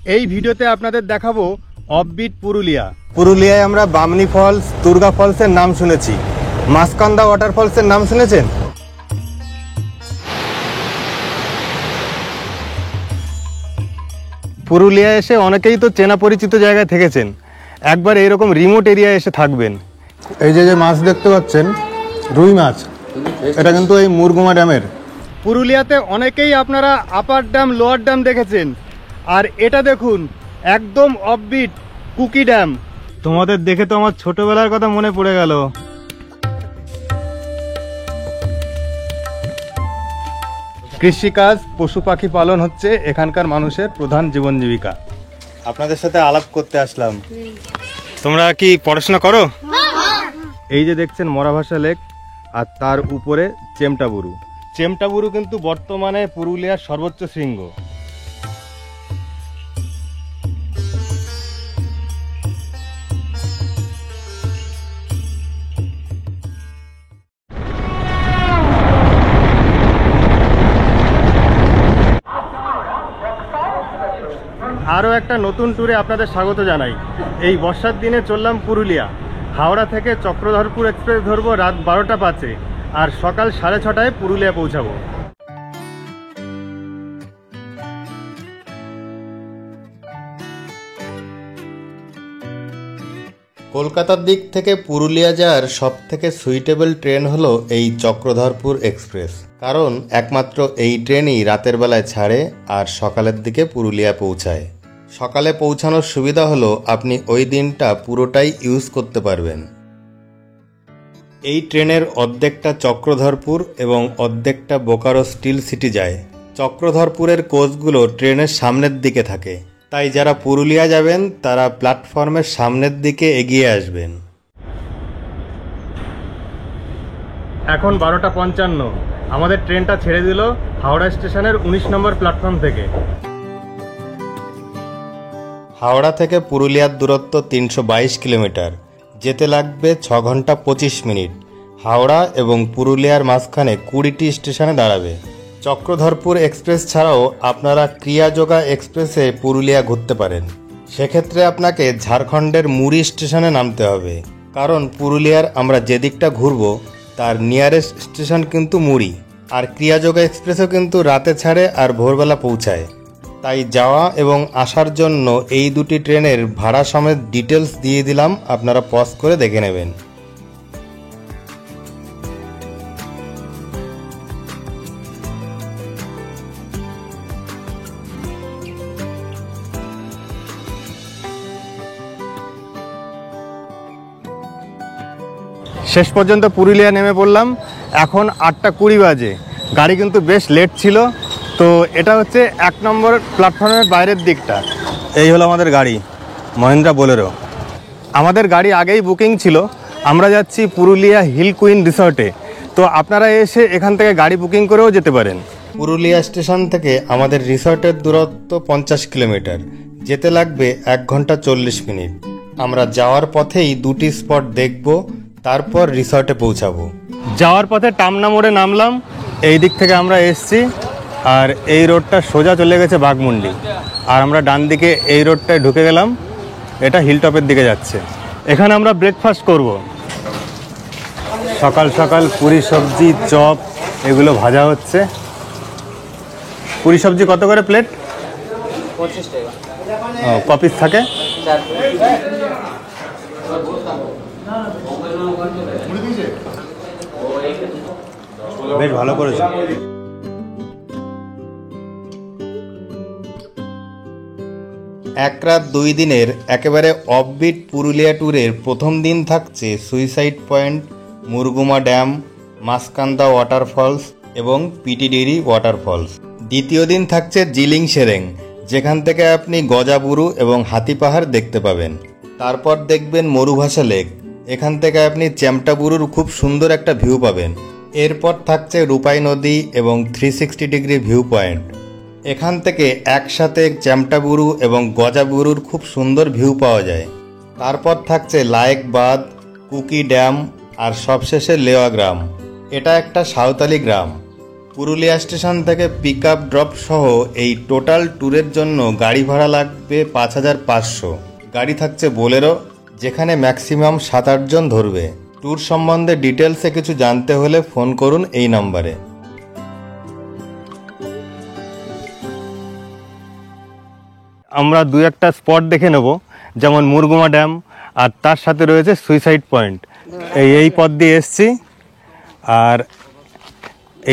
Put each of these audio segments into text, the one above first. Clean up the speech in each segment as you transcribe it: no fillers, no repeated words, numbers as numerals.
এই ভিডিওতে আপনাদের দেখাবো অফবিট পুরুলিয়া। পুরুলিয়ায় আমরা বামনি ফলস, দুর্গা ফলসের নাম শুনেছি, মাসকান্দা ওয়াটারফলসের নাম শুনেছেন? পুরুলিয়ায় এসে অনেকেই তো চেনা পরিচিত জায়গায় থেকেছেন, একবার এরকম রিমোট এরিয়ায় এসে থাকবেন। এই যে মাছ দেখতে পাচ্ছেন, রুই মাছ, এটা কিন্তু এই মুরগুমা ড্যামের। পুরুলিয়াতে অনেকেই আপনারা আপার ড্যাম, লোয়ার ড্যাম দেখেছেন, আর এটা দেখুন একদম অফবিট কুকি ড্যাম। তোমাদের দেখে তো আমার ছোটবেলার কথা মনে পড়ে গেল। কৃষিকাজ, পশু পাখি পালন হচ্ছে এখানকার মানুষের প্রধান জীবন জীবিকা। আপনাদের সাথে আলাপ করতে আসলাম। তোমরা কি পড়াশোনা করো? এই যে দেখছেন মরাভাষা লেক, আর তার উপরে চেমটাবুরু। চেমটাবুরু কিন্তু বর্তমানে পুরুলিয়ার সর্বোচ্চ শৃঙ্গ। আরও একটা নতুন ট্যুরে আপনাদের স্বাগত জানাই। এই বর্ষার দিনে চললাম পুরুলিয়া। হাওড়া থেকে চক্রধরপুর এক্সপ্রেস ধরবো রাত 12টা 5-এ, আর সকাল 6:30টায় পুরুলিয়া পৌঁছাবো। কলকাতার দিক থেকে পুরুলিয়া যাওয়ার সব থেকে সুইটেবল ট্রেন হলো এই চক্রধরপুর এক্সপ্রেস, কারণ একমাত্র এই ট্রেনই রাতের বেলায় ছাড়ে আর সকালের দিকে পুরুলিয়া পৌঁছায়। সকালে পৌঁছানোর সুবিধা হলো আপনি ওই দিনটা পুরোটাই ইউজ করতে পারবেন। এই ট্রেনের অর্ধেকটা চক্রধরপুর এবং অর্ধেকটা বোকারো স্টিল সিটি যায়। চক্রধরপুরের কোচগুলো ট্রেনের সামনের দিকে থাকে, তাই যারা পুরুলিয়া যাবেন তারা প্ল্যাটফর্মের সামনের দিকে এগিয়ে আসবেন। এখন 12:55। আমাদের ট্রেনটা ছেড়ে দিল হাওড়া স্টেশনের 19 নম্বর প্ল্যাটফর্ম থেকে। হাওড়া থেকে পুরুলিয়ার দূরত্ব 322 কিলোমিটার, যেতে লাগবে 6 ঘন্টা 25 মিনিট। হাওড়া এবং পুরুলিয়ার মাঝখানে 20টি স্টেশনে দাঁড়াবে। চক্রধরপুর এক্সপ্রেস ছাড়াও আপনারা ক্রিয়াযোগা এক্সপ্রেসে পুরুলিয়া ঘুরতে পারেন। সেক্ষেত্রে আপনাকে ঝাড়খণ্ডের মুড়ি স্টেশনে নামতে হবে, কারণ পুরুলিয়ার আমরা যেদিকটা ঘুরব তার নিয়ারেস্ট স্টেশন কিন্তু মুড়ি। আর ক্রিয়াযোগা এক্সপ্রেসও কিন্তু রাতে ছাড়ে আর ভোরবেলা পৌঁছায়। তাই যাওয়া এবং আসার জন্য এই দুটি ট্রেনের ভাড়া সমেত ডিটেলস দিয়ে দিলাম, আপনারা পজ করে দেখে নেবেন। শেষ পর্যন্ত পুরুলিয়া নেমে পড়লাম। এখন 8:20 বাজে। গাড়ি কিন্তু বেশ লেট ছিল। তো এটা হচ্ছে 1 নম্বর প্ল্যাটফর্মের বাইরের দিকটা। এই হলো আমাদের গাড়ি, মহিন্দ্রা বোলেরো। আমাদের গাড়ি আগেই বুকিং ছিল। আমরা যাচ্ছি পুরুলিয়া হিল কুইন রিসর্টে। তো আপনারা এসে এখান থেকে গাড়ি বুকিং করেও যেতে পারেন। পুরুলিয়া স্টেশন থেকে আমাদের রিসর্টের দূরত্ব 50 কিলোমিটার, যেতে লাগবে 1 ঘন্টা 40 মিনিট। আমরা যাওয়ার পথেই দুটি স্পট দেখব, তারপর রিসর্টে পৌঁছাবো। যাওয়ার পথে টামনা মোড়ে নামলাম। এই দিক থেকে আমরা এসছি, আর এই রোডটা সোজা চলে গেছে বাঘমুন্ডি, আর আমরা ডান দিকে এই রোডটায় ঢুকে গেলাম। এটা হিলটপের দিকে যাচ্ছে। এখানে আমরা ব্রেকফাস্ট করব। সকাল সকাল পুরি সবজি, চপ এগুলো ভাজা হচ্ছে। পুরি সবজি কত করে প্লেট? 25 টাকা। কপিস থাকে? বেশ ভালো করেছে। এক রাত 2 দিনের একেবারে অফবিট পুরুলিয়া ট্যুরের প্রথম দিন থাকছে suicide point, Murguma dam, Maskanda waterfalls এবং পিটিডেরি ওয়াটারফলস। দ্বিতীয় দিন থাকছে জিলিং সেরেং, যেখান থেকে আপনি গজাবুরু এবং হাতি পাহাড় দেখতে পাবেন। তারপর দেখবেন মরুভাষা লেক, এখান থেকে আপনি চেমটাবুরুর খুব সুন্দর একটা ভিউ পাবেন। এরপর থাকছে রূপাই নদী এবং 360 ডিগ্রি ভিউ পয়েন্ট। এখান থেকে একসাথে চেমটাবুরু এবং গজাবুরুর খুব সুন্দর ভিউ পাওয়া যায়। তারপর থাকছে লায়েক বাঁধ, কুকি ড্যাম আর সবশেষে লেওয়া গ্রাম। এটা একটা সাঁওতালি গ্রাম। পুরুলিয়া স্টেশন থেকে পিক আপ ড্রপ সহ এই টোটাল ট্যুরের জন্য গাড়ি ভাড়া লাগবে 5,500। গাড়ি থাকছে বোলেরো, যেখানে ম্যাক্সিমাম 7-8 জন ধরবে। ট্যুর সম্বন্ধে ডিটেলসে কিছু জানতে হলে ফোন করুন এই নাম্বারে। আমরা দু একটা স্পট দেখে নেব, যেমন মুরগুমা ড্যাম, আর তার সাথে রয়েছে সুইসাইড পয়েন্ট। এই পথ দিয়ে এসছি, আর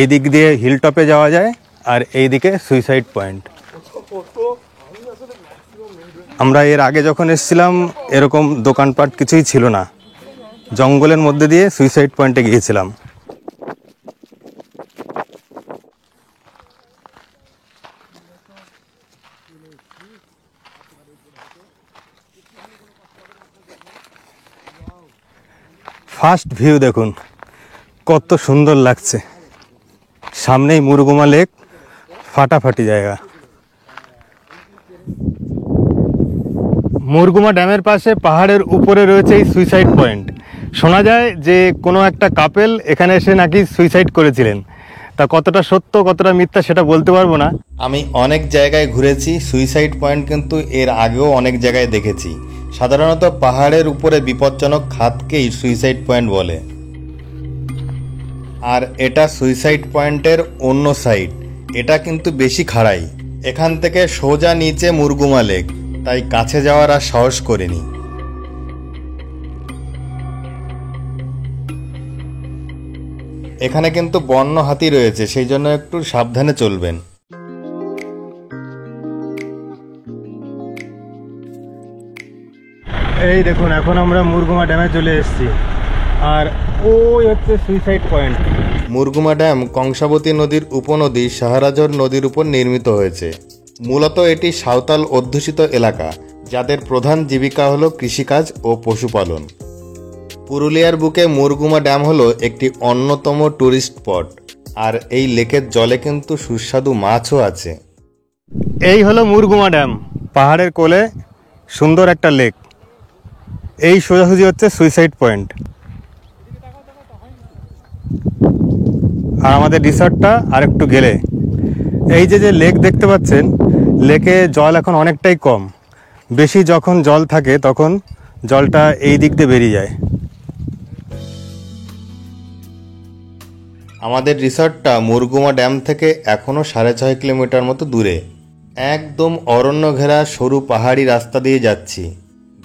এই দিক দিয়ে হিলটপে যাওয়া যায়, আর এই দিকে সুইসাইড পয়েন্ট। আমরা এর আগে যখন এসেছিলাম এরকম দোকানপাট কিছুই ছিল না, জঙ্গলের মধ্যে দিয়ে সুইসাইড পয়েন্টে গিয়েছিলাম। ফার্স্ট ভিউ দেখুন, কত সুন্দর লাগছে। সামনেই মুরগুমা লেক, ফাটাফাটি জায়গা। মুরগুমা ড্যামের পাশে পাহাড়ের উপরে রয়েছে এই সুইসাইড পয়েন্ট। শোনা যায় যে কোনো একটা কাপেল এখানে এসে নাকি সুইসাইড করেছিলেন। তা কতটা সত্য কতটা মিথ্যা সেটা বলতে পারবো না। আমি অনেক জায়গায় ঘুরেছি, সুইসাইড পয়েন্ট কিন্তু এর আগেও অনেক জায়গায় দেখেছি। সাধারণত পাহাড়ের উপরে বিপজ্জনক খাতকেই সুইসাইড পয়েন্ট বলে। আর এটা সুইসাইড পয়েন্টের অন্য সাইড, এটা কিন্তু বেশি খাড়াই। এখান থেকে সোজা নিচে মুরগুমা লেক, তাই কাছে যাওয়ার আর সাহস করিনি। এখানে কিন্তু বন্য হাতি রয়েছে, সেই জন্য একটু সাবধানে চলবেন। এই দেখুন, এখন আমরা মুরগুমা ড্যামে চলে এসেছি, আর ওই হচ্ছে suicide point. Murguma dam Kangsabati নদীর উপনদী সাহারাঝর নদীর উপর নির্মিত হয়েছে। মূলত এটি সাঁওতাল অধ্যুষিত এলাকা, যাদের প্রধান জীবিকা হলো কৃষিকাজ ও পশুপালন। পুরুলিয়ার বুকে মুরগুমা ড্যাম হলো একটি অন্যতম ট্যুরিস্ট স্পট, আর এই লেকের জলে কিন্তু সুস্বাদু মাছও আছে। এই হলো মুরগুমা ড্যাম, পাহাড়ের কোলে সুন্দর একটা লেক। এই সোজাসুজি হচ্ছে সুইসাইড পয়েন্ট। আর আমাদের রিসর্টটা আর একটু গেলে এই যে লেক দেখতে পাচ্ছেন, লেকে জল এখন অনেকটাই কম। বেশি যখন জল থাকে তখন জলটা এই দিক দিয়ে বেরিয়ে যায়। আমাদের রিসর্টটা মুরগুমা ড্যাম থেকে এখনও 6.5 কিলোমিটার মতো দূরে। একদম অরণ্য ঘেরা সরু পাহাড়ি রাস্তা দিয়ে যাচ্ছি।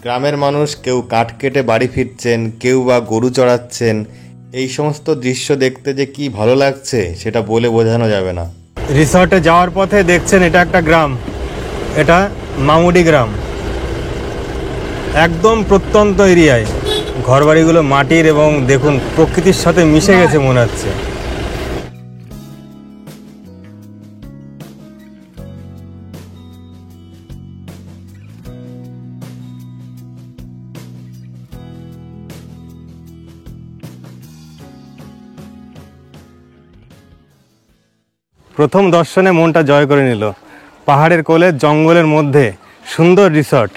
গ্রামের মানুষ কেউ কাঠ কেটে বাড়ি ফিরছেন, কেউ বা গরু চড়াচ্ছেন। এই সমস্ত দৃশ্য দেখতে যে কি ভালো লাগছে সেটা বলে বোঝানো যাবে না। রিসর্টে যাওয়ার পথে দেখছেন এটা একটা গ্রাম, এটা মামুডি গ্রাম। একদম প্রত্যন্ত এরিয়ায় ঘরবাড়িগুলো মাটির, এবং দেখুন প্রকৃতির সাথে মিশে গেছে মনে হচ্ছে। প্রথম দর্শনে মনটা জয় করে নিল। পাহাড়ের কোলে জঙ্গলের মধ্যে সুন্দর রিসর্ট।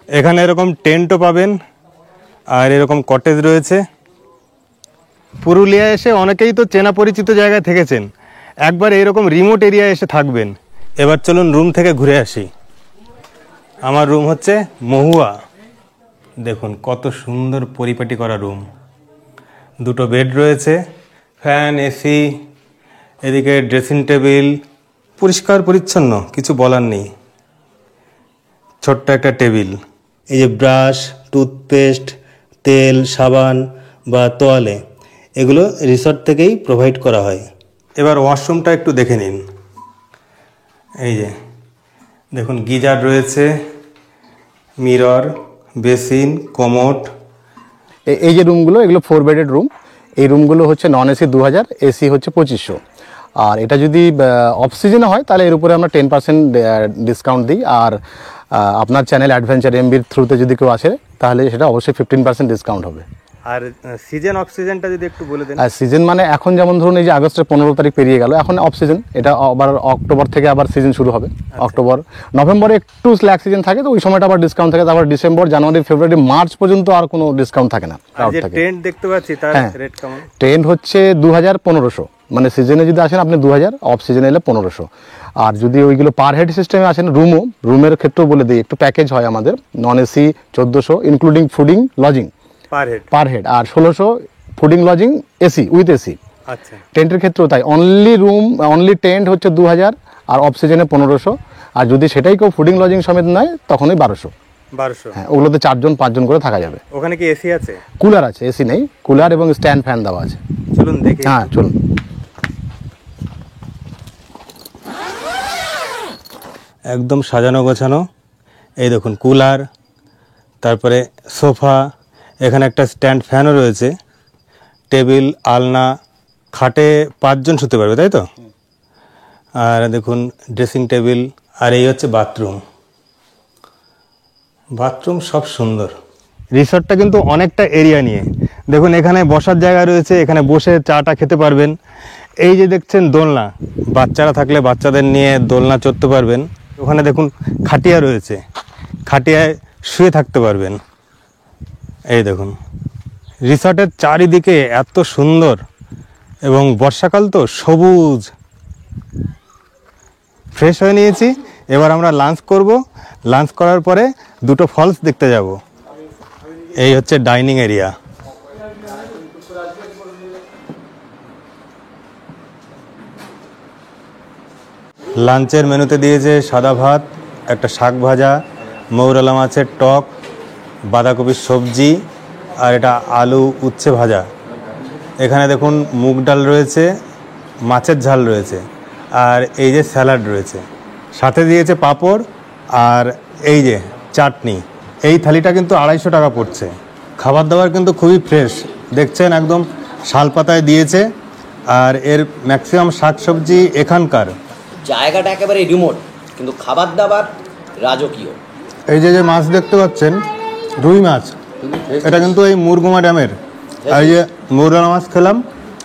এখানে এরকম টেন্টও পাবেন, আর এরকম কটেজ রয়েছে। পুরুলিয়া এসে অনেকেই তো চেনা পরিচিত জায়গায় থেকেছেন, একবার এইরকম রিমোট এরিয়ায় এসে থাকবেন। এবার চলুন রুম থেকে ঘুরে আসি। আমার রুম হচ্ছে মহুয়া। দেখুন কত সুন্দর পরিপাটি করা রুম। দুটো বেড রয়েছে, ফ্যান, এসি, এদিকে ড্রেসিং টেবিল, পরিষ্কার পরিচ্ছন্ন, কিছু বলার নেই। ছোট্ট একটা টেবিল। এই যে ব্রাশ, টুথপেস্ট, তেল, সাবান বা তোয়ালে, এগুলো রিসর্ট থেকেই প্রোভাইড করা হয়। এবার ওয়াশরুমটা একটু দেখে নিন। এই যে দেখুন, গিজার রয়েছে, মিরর, বেসিন, কমোড। এই যে রুমগুলো, এগুলো 4 বেডেড রুম। এই রুমগুলো হচ্ছে নন এসি 2000, এসি হচ্ছে 2500। আর এটা যদি অফ সিজনে হয় তাহলে এর উপরে আমরা 10% ডিসকাউন্ট দিই। আর আপনার চ্যানেল অ্যাডভেঞ্চার এমবির থ্রুতে যদি কেউ আসে তাহলে সেটা অবশ্যই 15% ডিসকাউন্ট হবে। আর সিজন অফ সিজনটা যদি একটু বলে দেন। আর সিজন মানে এখন যেমন ধরুন এই যে আগস্টের 15 তারিখ পেরিয়ে গেল, এখন অফ সিজন, এটা আবার অক্টোবর থেকে আবার সিজন শুরু হবে। অক্টোবর নভেম্বরে একটু স্ল্যাক সিজন থাকে, তো ওই সময়টা আবার ডিসকাউন্ট থাকে। তারপর ডিসেম্বর, জানুয়ারি, ফেব্রুয়ারি, মার্চ পর্যন্ত আর কোনো ডিসকাউন্ট থাকে না। আর যে ট্রেন্ড দেখতে পাচ্ছি তার রেট কেমন? ট্রেন্ড হচ্ছে 2000-1500, মানে সিজনে যদি আসেন আপনি 2000, অফ সিজনে এলে 1500। আর যদি ওইগুলো পার হেড সিস্টেমে আসেন, রুমের ক্ষেত্রেও বলে দিই, একটু প্যাকেজ হয় আমাদের, non AC 1400 including fooding lodging per head, আর 1600 fooding lodging AC with AC. আচ্ছা, টেন্টের ক্ষেত্রেও তাই, অনলি টেন্ট হচ্ছে 2000 আর অফ সিজনে 1500। আর যদি সেটাই কেউ ফুডিং লজিং সমেত নেয় তখনই 1200। হ্যাঁ, ওগুলোতে 4-5 করে থাকা যাবে। ওখানে কি এসি আছে? কুলার আছে, এসি নেই, কুলার এবং স্ট্যান্ড ফ্যান দেওয়া আছে। চলুন দেখি। হ্যাঁ চলুন। একদম সাজানো গোছানো, এই দেখুন কুলার, তারপরে সোফা, এখানে একটা স্ট্যান্ড ফ্যানও রয়েছে, টেবিল, আলনা, খাটে 5 জন শুতে পারবে, তাই তো? আর দেখুন ড্রেসিং টেবিল, আর এই হচ্ছে বাথরুম সব সুন্দর। রিসর্টটা কিন্তু অনেকটা এরিয়া নিয়ে, দেখুন এখানে বসার জায়গা রয়েছে, এখানে বসে চাটা খেতে পারবেন। এই যে দেখছেন দোলনা, বাচ্চারা থাকলে বাচ্চাদের নিয়ে দোলনা চড়তে পারবেন। ওখানে দেখুন খাটিয়া রয়েছে, খাটিয়ায় শুয়ে থাকতে পারবেন। এই দেখুন রিসর্টের চারিদিকে এত সুন্দর, এবং বর্ষাকাল তো সবুজ। ফ্রেশ হয়ে নিয়েছি, এবার আমরা লাঞ্চ করব। লাঞ্চ করার পরে 2টো ফলস দেখতে যাব। এই হচ্ছে ডাইনিং এরিয়া। লাঞ্চের মেনুতে দিয়েছে সাদা ভাত, একটা শাক ভাজা, মৌরলা মাছের টক, বাঁধাকপির সবজি, আর এটা আলু উচ্ছে ভাজা। এখানে দেখুন মুগ ডাল রয়েছে, মাছের ঝাল রয়েছে, আর এই যে স্যালাড রয়েছে, সাথে দিয়েছে পাঁপড়, আর এই যে চাটনি। এই থালিটা কিন্তু 250 টাকা পড়ছে। খাবার দাবার কিন্তু খুবই ফ্রেশ, দেখছেন একদম শালপাতায় দিয়েছে, আর এর ম্যাক্সিমাম শাকসবজি এখানকার। জায়গাটা একেবারে রিমোট, কিন্তু খাবার দাবার রাজকীয়। এই যে মাছ দেখতে পাচ্ছেন, রুই মাছ, এটা কিন্তু এই মুরগুমা ড্যামের। আর এই যে মৌরলা মাছ খেলাম,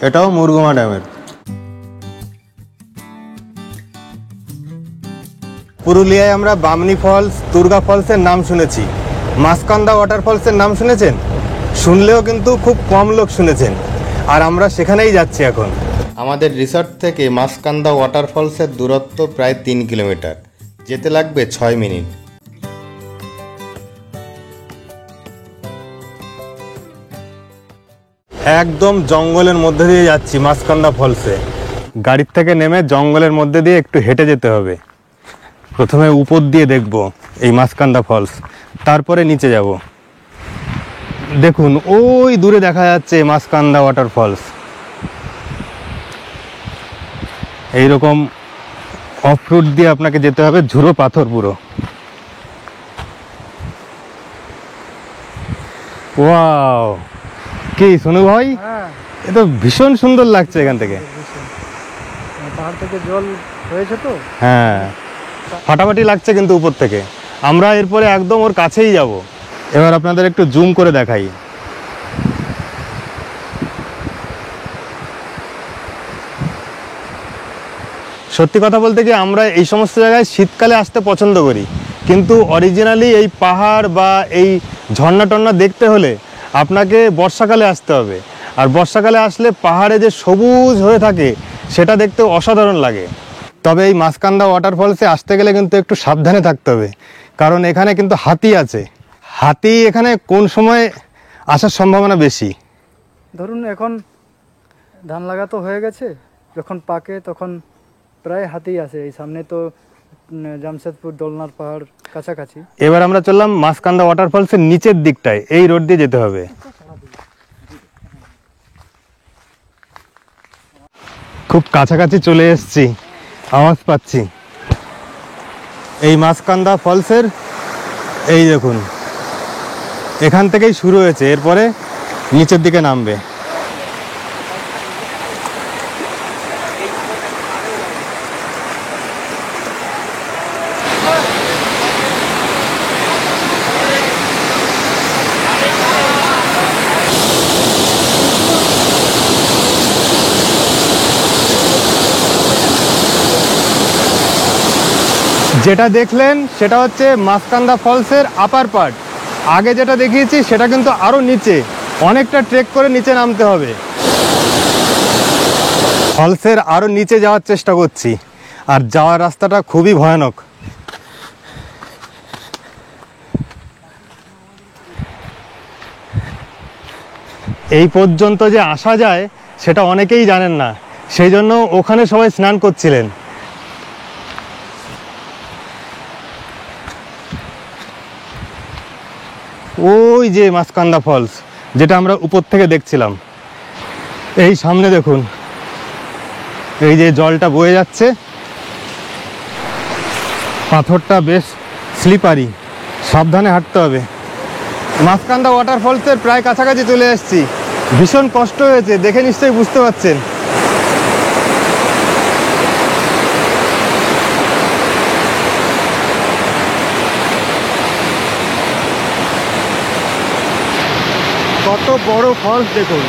এটাও মুরগুমা ড্যামের। পুরুলিয়ায় আমরা বামনি ফলস, দুর্গা ফলসের নাম শুনেছি, মাসকান্দা ওয়াটারফলসের নাম শুনেছেন? শুনলেও কিন্তু খুব কম লোক শুনেছেন, আর আমরা সেখানেই যাচ্ছি এখন। আমাদের রিসর্ট থেকে মাসকান্দা ওয়াটারফলসের দূরত্ব প্রায় 3 কিলোমিটার, যেতে লাগবে 6 মিনিট। একদম জঙ্গলের মধ্যে দিয়ে যাচ্ছি মাসকান্দা ফলসে। গাড়ির থেকে নেমে জঙ্গলের মধ্যে দিয়ে একটু হেঁটে যেতে হবে। প্রথমে উপর দিয়ে দেখব এই মাসকান্দা ফলস, তারপরে নিচে যাব। দেখুন ওই দূরে দেখা যাচ্ছে মাসকান্দা ওয়াটারফলস। এইরকম অফ রুট দিয়ে আপনাকে যেতে হবে, ঝুড়ো পাথর পুরো। ওয়াও, কি সোনু ভাই, এ তো ভীষণ সুন্দর লাগছে এখান থেকে। পাহাড় থেকে জল হয়েছে তো, হ্যাঁ, ফাটাফাটি লাগছে কিন্তু উপর থেকে। আমরা এরপরে একদম ওর কাছেই যাব। এবার আপনাদের একটু জুম করে দেখাই। সত্যি কথা বলতে কি, আমরা এই সমস্ত জায়গায় শীতকালে আসতে পছন্দ করি, কিন্তু অরিজিনালি এই পাহাড় বা এই ঝর্ণা টর্ণা দেখতে হলে আপনাকে বর্ষাকালে আসতে হবে। আর বর্ষাকালে আসলে পাহাড়ে যে সবুজ হয়ে থাকে সেটা দেখতে অসাধারণ লাগে। তবে এই মাসকান্দা ওয়াটারফলসে আসতে গেলে কিন্তু একটু সাবধানে থাকতে হবে, কারণ এখানে কিন্তু হাতি আছে। হাতি এখানে কোন সময় আসার সম্ভাবনা বেশি? ধরুন এখন ধান লাগা তো হয়ে গেছে, যখন পাকে তখন প্রায় হাতি আসে। এই সামনে তো জামশেদপুর দোলনার পাহাড় কাছাকাছি। এবার আমরা চললাম মাসকান্দা ওয়াটারফলসের নিচের দিকটায়, এই রোড দিয়ে যেতে হবে। খুব কাছাকাছি চলে এসেছি, আওয়াজ পাচ্ছি এই মাসকান্দা ফলসের। এই দেখুন এখান থেকেই শুরু হয়েছে, এরপরে নিচের দিকে নামবে। যেটা দেখলেন সেটা হচ্ছে মাসকান্দা ফলসের আপার পার্ট। আগে যেটা দেখিয়েছি সেটা কিন্তু আরও নিচে, অনেকটা ট্রেক করে নিচে নামতে হবে। ফলসের আরও নিচে যাওয়ার চেষ্টা করছি, আর যাওয়ার রাস্তাটা খুবই ভয়ানক। এই পর্যন্ত যে আসা যায় সেটা অনেকেই জানেন না, সেই জন্য ওখানে সবাই স্নান করছিলেন। ওই যে মাসকান্দা ফলস, যেটা আমরা উপর থেকে দেখছিলাম, এই সামনে দেখুন, এই যে জলটা বয়ে যাচ্ছে, পাথরটা বেশ স্লিপারি, সাবধানে হাঁটতে হবে। মাসকান্দা ওয়াটারফলসের প্রায় কাছাকাছি চলে এসেছি। ভীষণ কষ্ট হয়েছে, দেখে নিশ্চয়ই বুঝতে পারছেন। কত বড় ফলস দেখুন।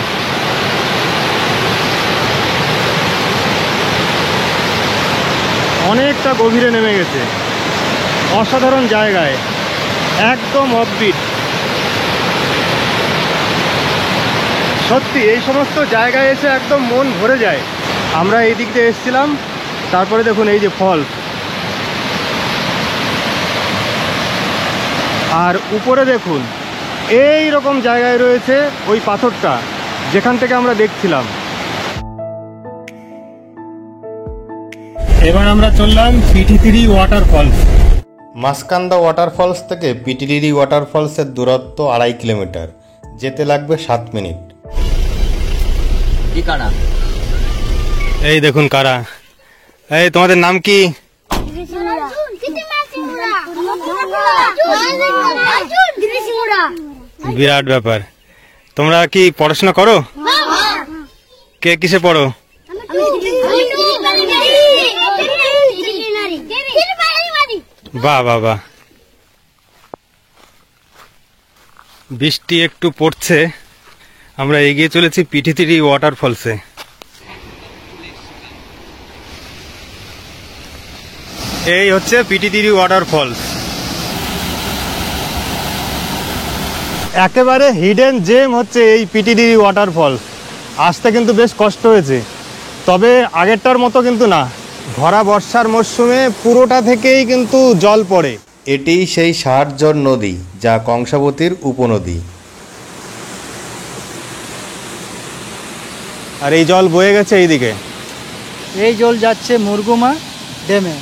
অনেকটা গভীরে নেমে গেছে, অসাধারণ জায়গায়, একদম অফবিট। সত্যি এই সমস্ত জায়গায় এসে একদম মন ভরে যায়। আমরা এই দিক দিয়ে এসেছিলাম, তারপরে দেখুন এই যে ফলস, আর উপরে দেখুন এই রকম জায়গায় রয়েছে ওই পাথরটা যেখান থেকে আমরা দেখছিলাম। এবার আমরা চললাম পিটিতিরি ওয়াটারফলস। মাসকান্দা ওয়াটারফলস থেকে পিটিডিরি ওয়াটারফলসের দূরত্ব 2.5 কিলোমিটার, যেতে লাগবে 7 মিনিট। কি কানা? এই দেখুন কারা। এই তোমাদের নাম কি? বিরাট ব্যাপার। তোমরা কি পড়াশোনা করো? কে কিসে পড়ো? বাহ বাহ বাহ। বৃষ্টি একটু পড়ছে, আমরা এগিয়ে চলেছি পিটিতিরি ওয়াটারফলসে। এই হচ্ছে পিটিতিরি ওয়াটারফলস, একেবারে হিডেন জেম হচ্ছে এই পিটিতিরি ওয়াটারফলস। আসতে কিন্তু বেশ কষ্ট হয়েছে, তবে আগেরটার মতো কিন্তু না। ভরা বর্ষার মরশুমে পুরোটা থেকেই কিন্তু জল পড়ে। এটিই সেই 60 জন নদী, যা কংসাবতীর উপনদী। আর এই জল বয়ে গেছে এইদিকে। এই জল যাচ্ছে মুরগুমা ড্যামে।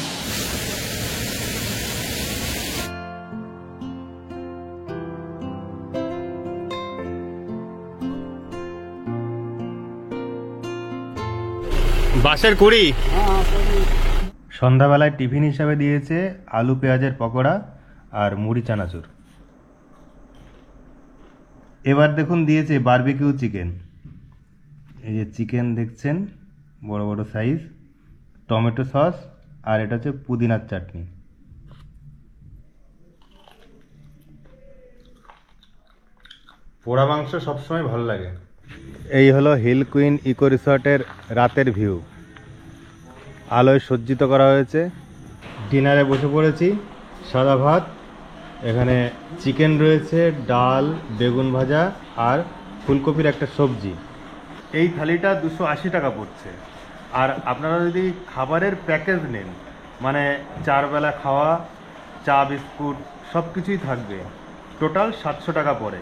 বাঁশের কুড়ি। সন্ধ্যাবেলায় টিফিন হিসাবে দিয়েছে আলু পেঁয়াজের পকোড়া আর মুড়ি চানাচুর। এবার দেখুন দিয়েছে বারবিকিউ চিকেন। এই যে চিকেন দেখছেন, বড় বড় সাইজ, টমেটো সস, আর এটা হচ্ছে পুদিনার চাটনি। পোড়া মাংস সবসময় ভালো লাগে। এই হলো হিল কুইন ইকো রিসর্টের রাতের ভিউ। আলোয় সজ্জিত করা হয়েছে। ডিনারে বসে পড়েছি। সাদা ভাত, এখানে চিকেন রয়েছে, ডাল, বেগুন ভাজা আর ফুলকপির একটা সবজি। এই থালিটা 280 টাকা পড়ছে। আর আপনারা যদি খাবারের প্যাকেজ নেন, মানে 4 বেলা খাওয়া, চা বিস্কুট সব কিছুই থাকবে, টোটাল 700 টাকা পড়ে।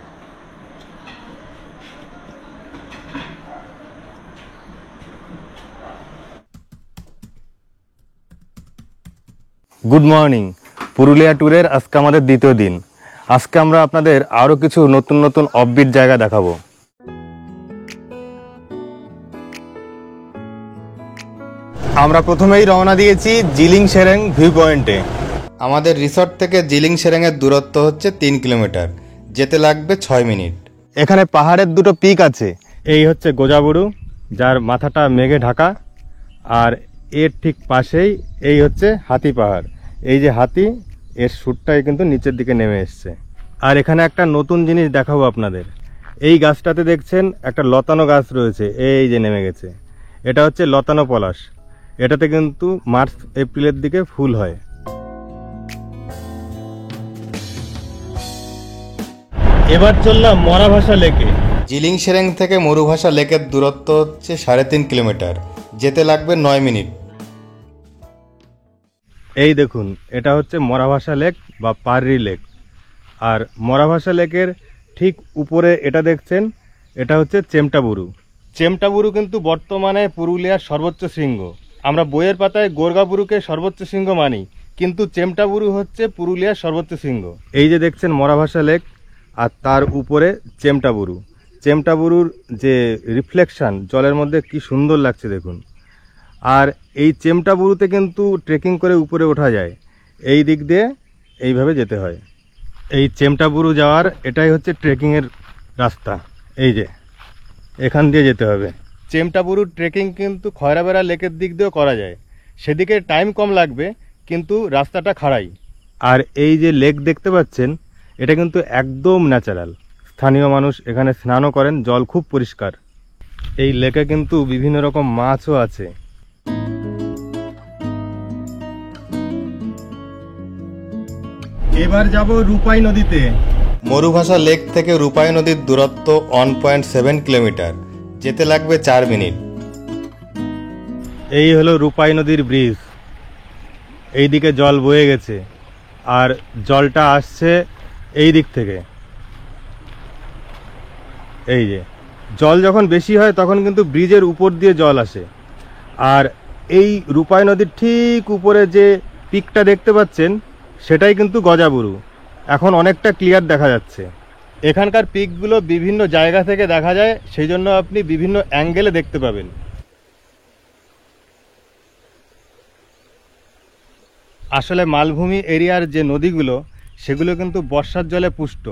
Good morning. পুরুলিয়া ট্যুরের আজকে আমাদের দ্বিতীয় দিন। আজকে আমরা আপনাদের আরও কিছু নতুন নতুন অফবিট জায়গা দেখাবো। আমরা প্রথমেই রওনা দিয়েছি জিলিং সেরেং ভিউ পয়েন্টে। আমাদের রিসর্ট থেকে জিলিং সেরেংয়ের দূরত্ব হচ্ছে 3 কিলোমিটার, যেতে লাগবে 6 মিনিট। এখানে পাহাড়ের দুটো পিক আছে। এই হচ্ছে গোজাবুরু, যার মাথাটা মেঘে ঢাকা, আর এর ঠিক পাশেই এই হচ্ছে হাতি পাহাড়। এই যে হাতি, এর সুরটাই কিন্তু নিচের দিকে নেমে এসছে। আর এখানে একটা নতুন জিনিস দেখাবো আপনাদের। এই গাছটাতে দেখছেন একটা লতানো গাছ রয়েছে, এই যে নেমে গেছে। এটা হচ্ছে লতানো পলাশ। এটাতে কিন্তু মার্চ এপ্রিলের দিকে ফুল হয়। এবার চললাম মরাভাষা লেকে। জিলিং সেরেং থেকে মরুভাষা লেকের দূরত্ব হচ্ছে 3.5 কিলোমিটার, যেতে লাগবে 9 মিনিট। এই দেখুন, এটা হচ্ছে মরাভাষা লেক বা পাররি লেক। আর মরাভাষা লেকের ঠিক উপরে এটা দেখছেন, এটা হচ্ছে চেমটাবুরু। চেমটাবুরু কিন্তু বর্তমানে পুরুলিয়ার সর্বোচ্চ শৃঙ্গ। আমরা বইয়ের পাতায় গোর্গাবুরুকে সর্বোচ্চ শৃঙ্গ মানি, কিন্তু চেমটাবুরু হচ্ছে পুরুলিয়ার সর্বোচ্চ শৃঙ্গ। এই যে দেখছেন মরাভাষা লেক, আর তার উপরে চেমটাবুরু। চেমটাবুরুর যে রিফ্লেকশন জলের মধ্যে কি সুন্দর লাগছে দেখুন। আর এই চেমটাবুরুতে কিন্তু ট্রেকিং করে উপরে ওঠা যায়, এই দিক দিয়ে এইভাবে যেতে হয়। এই চেমটাবুরু যাওয়ার এটাই হচ্ছে ট্রেকিংয়ের রাস্তা। এই যে এখান দিয়ে যেতে হবে। চেমটাবুরুর ট্রেকিং কিন্তু খয়রাবেড়া লেকের দিক দিয়েও করা যায়, সেদিকে টাইম কম লাগবে, কিন্তু রাস্তাটা খাড়াই। আর এই যে লেক দেখতে পাচ্ছেন, এটা কিন্তু একদম ন্যাচারাল। স্থানীয় মানুষ এখানে স্নানও করেন, জল খুব পরিষ্কার। এই লেকে কিন্তু বিভিন্ন রকম মাছও আছে। এবার যাব রূপাই নদীতে। মরুভাষা লেক থেকে রূপাই নদীর দূরত্ব 1.7 কিলোমিটার, যেতে লাগবে 4 মিনিট। এই হলো রূপাই নদীর ব্রিজ। এই দিকে জল বয়ে গেছে, আর জলটা আসছে এই দিক থেকে। এই যে জল যখন বেশি হয় তখন কিন্তু ব্রিজের উপর দিয়ে জল আসে। আর এই রূপাই নদীর ঠিক উপরে যে পিকটা দেখতে পাচ্ছেন, সেটাই কিন্তু গজাবুরু। এখন অনেকটা ক্লিয়ার দেখা যাচ্ছে। এখানকার পিকগুলো বিভিন্ন জায়গা থেকে দেখা যায়, সেই জন্য আপনি বিভিন্ন অ্যাঙ্গেলে দেখতে পাবেন। আসলে মালভূমি এরিয়ার যে নদীগুলো, সেগুলো কিন্তু বর্ষার জলে পুষ্ট।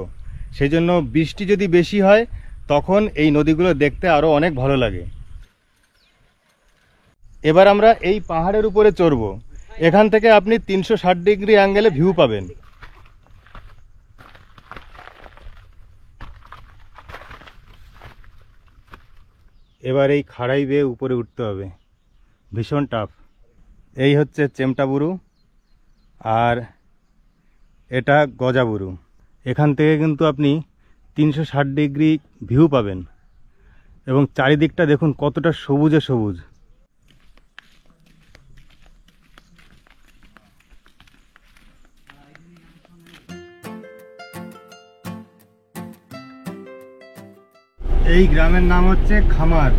সেই জন্য বৃষ্টি যদি বেশি হয়, তখন এই নদীগুলো দেখতে আরও অনেক ভালো লাগে। এবার আমরা এই পাহাড়ের উপরে চড়ব। এখান থেকে আপনি 360 ডিগ্রি অ্যাঙ্গেলে ভিউ পাবেন। এবার এই খাড়াই বেয়ে উপরে উঠতে হবে, ভীষণ টাফ। এই হচ্ছে চেমটাবুরু, আর এটা গজাবুরু। এখান থেকে কিন্তু আপনি 360 ডিগ্রি ভিউ পাবেন, এবং চারিদিকটা দেখুন কতটা সবুজে সবুজ। এই গ্রামের নাম হচ্ছে খামার।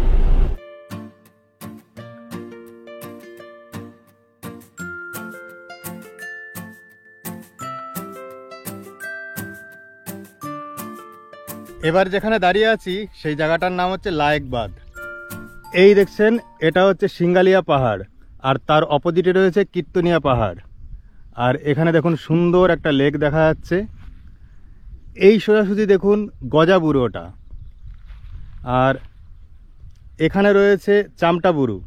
এবার যেখানে দাঁড়িয়ে আছি সেই জায়গাটার নাম হচ্ছে লায়েক বাঁধ। এই দেখছেন, এটা হচ্ছে সিঙ্গালিয়া পাহাড়, আর তার অপোজিটে রয়েছে কীর্তনিয়া পাহাড়। আর এখানে দেখুন সুন্দর একটা লেক দেখা যাচ্ছে। এই সোজাসুজি দেখুন গজাবুরু ওটা। আর এখানে রয়েছে চামটাবুরু।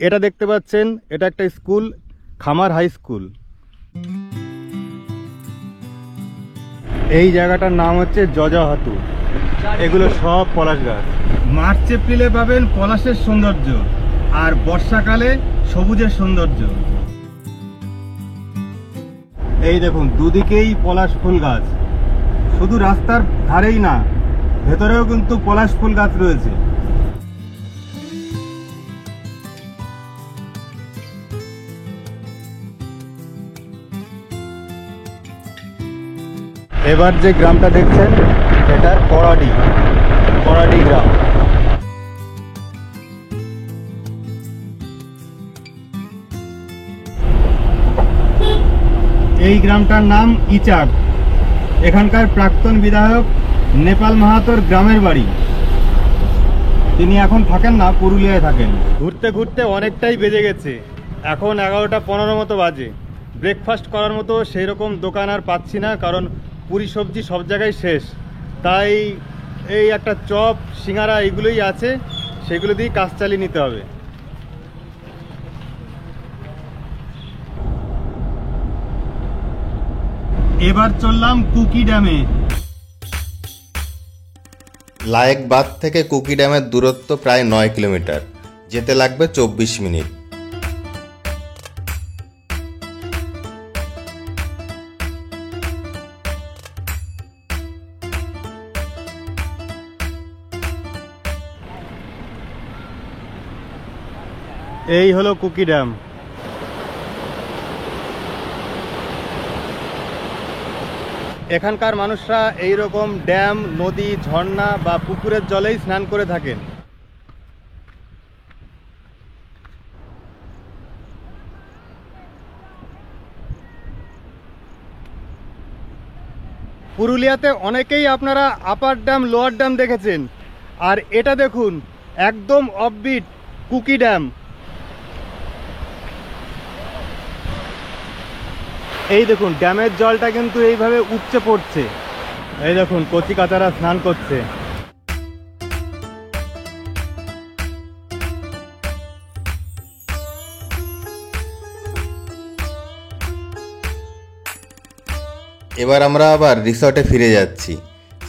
এটা দেখতে পাচ্ছেন, এটা একটা স্কুল, খামার হাই স্কুল। এই জায়গাটার নাম হচ্ছে জজাহাতু। এগুলো সব পলাশ গাছ। মার্চ এপ্রিলে পাবেন পলাশের সৌন্দর্য, আর বর্ষাকালে সবুজের সৌন্দর্য। এই দেখুন দুদিকেই পলাশ ফুল গাছ। শুধু রাস্তার ধারেই না, ভেতরেও কিন্তু পলাশ ফুল গাছ রয়েছে। এবার যে গ্রামটা দেখছেন, এটা করাডি গ্রাম। এই গ্রামটার নাম ইচাক। এখানকার প্রাক্তন বিধায়ক নেপাল মাহাতোর গ্রামের বাড়ি। তিনি এখন থাকেন না, পুরুলিয়ায় থাকেন। ঘুরতে ঘুরতে অনেকটাই বেজে গেছে, এখন 11:15 মতো বাজে। ব্রেকফাস্ট করার মতো সেই রকম দোকান আর পাচ্ছি না, কারণ পুরি সবজি সব জায়গায় শেষ। তাই এই একটা চপ, সিঙ্গারা এগুলোই আছে, সেগুলো দিয়েই কাজ চালিয়ে নিতে হবে। এবার চললাম কুকি ড্যামে। লায়েক বাঁধ থেকে কুকি ড্যামের দূরত্ব প্রায় 9 কিলোমিটার, যেতে লাগবে 24 মিনিট। এই হলো কুকি ড্যাম। এখানকার মানুষরা এই রকম ড্যাম, নদী, ঝর্ণা বা পুকুরের জলেই স্নান করে থাকেন। পুরুলিয়াতে অনেকেই আপনারা আপার ড্যাম, লোয়ার ড্যাম দেখেছেন, আর এটা দেখুন একদম অফবিট কুকি ড্যাম। এই দেখুন ড্যামের জলটা কিন্তু এইভাবে উপচে পড়ছে। এই দেখুন কচি কাচারা স্নান করছে। এবার আমরা আবার রিসর্টে ফিরে যাচ্ছি।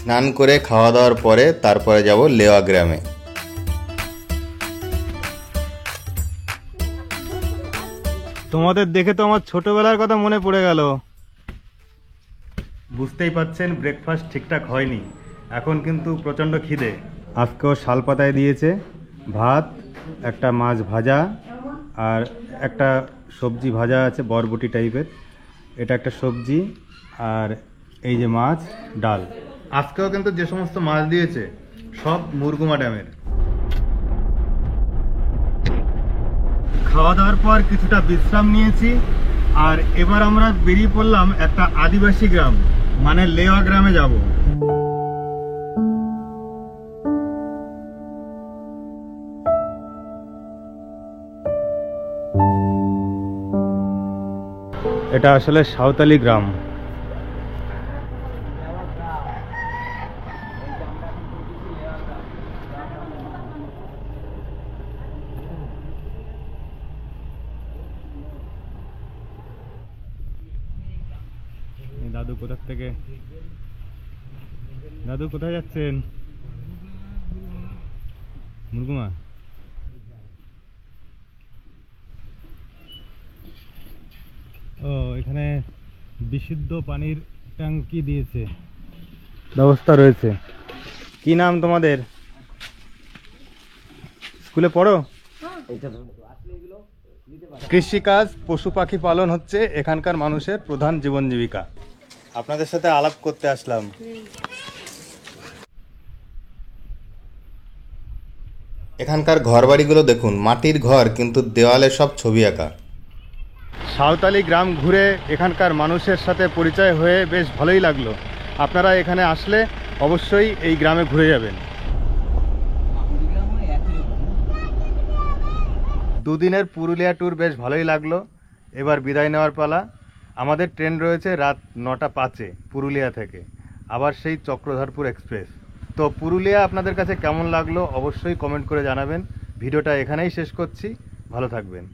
স্নান করে খাওয়া দাওয়ার পরে তারপরে যাব লেওয়া গ্রামে। তোমাদের দেখে তো আমার ছোটবেলার কথা মনে পড়ে গেল। বুঝতেই পাচ্ছেন ব্রেকফাস্ট ঠিকঠাক হয়নি, এখন কিন্তু প্রচণ্ড খিদে। আজকেও শাল পাতায় দিয়েছে ভাত, একটা মাছ ভাজা আর একটা সবজি ভাজা আছে বরবটি টাইপের, এটা একটা সবজি, আর এই যে মাছ, ডাল। আজকেও কিন্তু যে সমস্ত মাছ দিয়েছে সব মুরগুমা ড্যামের। খাওয়া দাওয়ার পর কিছুটা বিশ্রাম নিয়েছি, আর এবার আমরা বেরিয়ে পড়লাম একটা আদিবাসী গ্রাম, মানে লেওয়া গ্রামে যাব। এটা আসলে সাঁওতালি গ্রাম। দাদু কোথা থেকে, দাদু কোথায় যাচ্ছেন? মুরগুমা। ও, এখানে বিশুদ্ধ পানির ট্যাঙ্কি দিয়েছে, ব্যবস্থা রয়েছে। কি নাম তোমাদের? স্কুলে পড়ো? কৃষিকাজ, পশু পাখি পালন হচ্ছে এখানকার মানুষের প্রধান জীবন জীবিকা। আপনাদের সাথে আলাপ করতে আসলাম। এখানকার ঘরবাড়িগুলো দেখুন, মাটির ঘর কিন্তু দেওয়ালে সব ছবি আঁকা। সাঁওতালি গ্রাম ঘুরে এখানকার মানুষের সাথে পরিচয় হয়ে বেশ ভালোই লাগলো। আপনারা এখানে আসলে অবশ্যই এই গ্রামে ঘুরে যাবেন। দুদিনের পুরুলিয়া ট্যুর বেশ ভালোই লাগলো। এবার বিদায় নেওয়ার পালা। আমাদের ট্রেন রয়েছে রাত 9:05 পুরুলিয়া থেকে, আবার সেই চক্রধরপুর এক্সপ্রেস। তো পুরুলিয়া আপনাদের কাছে কেমন লাগলো অবশ্যই কমেন্ট করে জানাবেন। ভিডিওটা এখানেই শেষ করছি, ভালো থাকবেন।